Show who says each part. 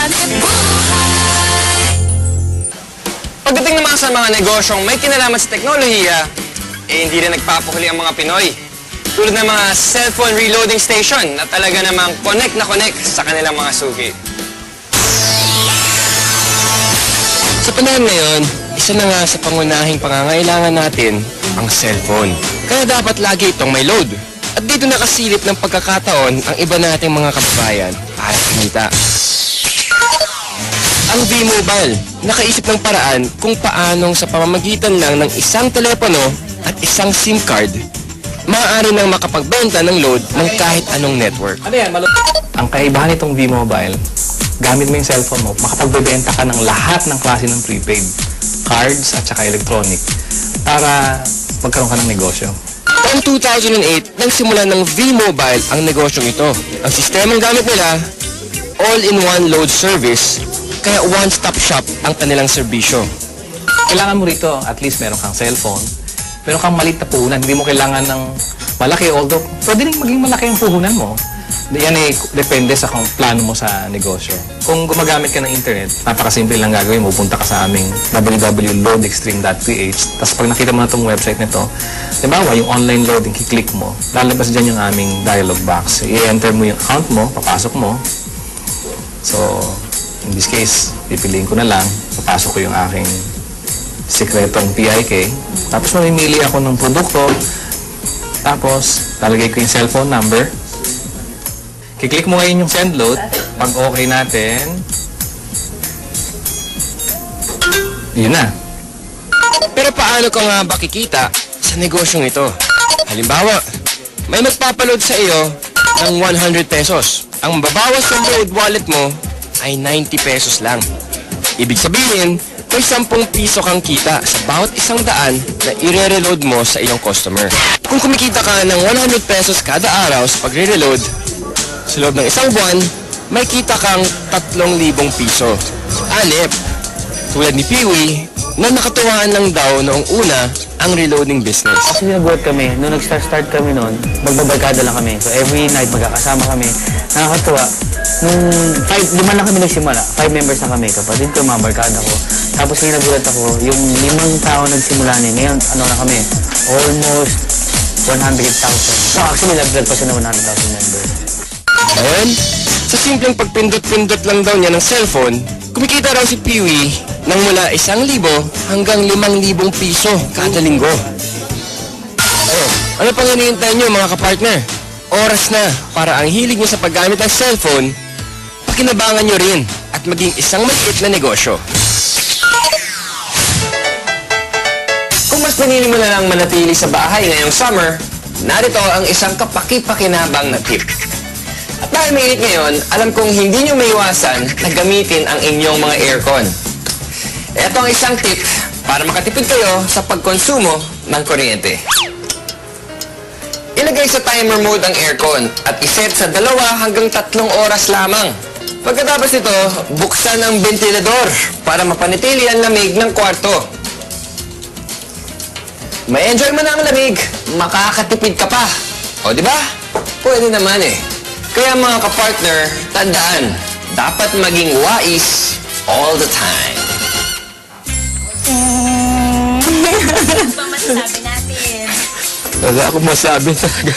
Speaker 1: hanip buhay.
Speaker 2: Pagdating naman sa mga negosyong may kinalaman sa teknolohiya, hindi rin nagpapahuli ang mga Pinoy. Tulad ng mga cellphone reloading station na talaga namang connect na connect sa kanilang mga suki. Sa panahon ngayon, isa na nga sa pangunahing pangangailangan natin ang cellphone. Kaya dapat lagi itong may load. At dito nakasilip ng pagkakataon ang iba nating mga kababayan para kumita. Ang V-Mobile, nakaisip ng paraan kung paanong sa pamamagitan lang ng isang telepono at isang SIM card, maaari nang makapagbenta ng load ng kahit anong network.
Speaker 3: Ang kaibahan nitong V-Mobile, gamit mo yung cellphone mo, makapagbebenta ka ng lahat ng klase ng prepaid, cards at saka electronic, para magkaroon ka ng negosyo.
Speaker 2: Taong 2008, nang simula ng V-Mobile ang negosyong ito. Ang sistemang gamit nila, all-in-one load service, kaya one-stop shop ang kanilang serbisyo.
Speaker 3: Kailangan mo rito, at least meron kang cellphone, meron kang maliit na puhunan, hindi mo kailangan ng malaki, although pwede rin maging malaki ang puhunan mo. Yan ay depende sa kung plano mo sa negosyo. Kung gumagamit ka ng internet, napakasimple lang gagawin mo. Punta ka sa aming www.loadextreme.ph. Tapos pag nakita mo na itong website nito, halimbawa yung online loading, kiklik mo, lalabas dyan yung aming dialog box. I-enter mo yung account mo, papasok mo. So, in this case, pipiliin ko na lang, papasok ko yung aking sikretong PIK. Tapos mamimili ako ng produkto. Tapos, lalagay ko yung cellphone number. Kiklik mo ngayon yung send load. Pag okay natin, yun na.
Speaker 2: Pero paano ka nga ba kikita sa negosyong ito? Halimbawa, may magpapaload sa iyo ng 100 pesos. Ang mababawas sa load wallet mo ay 90 pesos lang. Ibig sabihin, may 10 piso kang kita sa bawat 100 na i-reload mo sa iyong customer. Kung kumikita ka ng 100 pesos kada araw sa pagre-reload, sa loob ng isang buwan, may kita kang 3,000 piso. Anip, tulad ni Peewee, na nakatuwaan lang daw noong una ang reloading business.
Speaker 4: Kasi nagulat kami, nung nag-start kami noon, magbabarkada lang kami. So every night magkakasama kami. Nakakatuwa. Nung 5 lang kami nagsimula, 5 members na kami. Kapatid ko, mga barkada ko. Tapos ngayon nagulat ako, yung 5 tao nagsimula niya. Ngayon, ano na kami, almost 100,000. So actually, nag-vlog pa siya na 100,000 members.
Speaker 2: Ngayon, sa simpleng pagpindot-pindot lang daw niya ng cellphone, kumikita raw si Peewee ng mula 1,000 hanggang 5,000 piso kada linggo. Ano pang hinihintay niyo mga kapartner? Oras na para ang hilig niyo sa paggamit ng cellphone, pakinabangan niyo rin at maging isang maliit na negosyo. Kung mas pinili mo na lang manatili sa bahay ngayong summer, narito ang isang kapaki-pakinabang na tip. At dahil mainit ngayon, alam kong hindi nyo maiwasan na gamitin ang inyong mga aircon. Ito ang isang tip para makatipid kayo sa pagkonsumo ng kuryente. Ilagay sa timer mode ang aircon at iset sa 2 hanggang 3 oras lamang. Pagkatapos nito, buksan ang ventilador para mapanatili ang lamig ng kwarto. May enjoy mo na ang lamig, makakatipid ka pa. O di ba? Pwede naman eh. Kaya mga kapartner, tandaan, dapat maging wais all the time.
Speaker 1: Ano ba masasabi natin?
Speaker 3: Wala akong masabi talaga.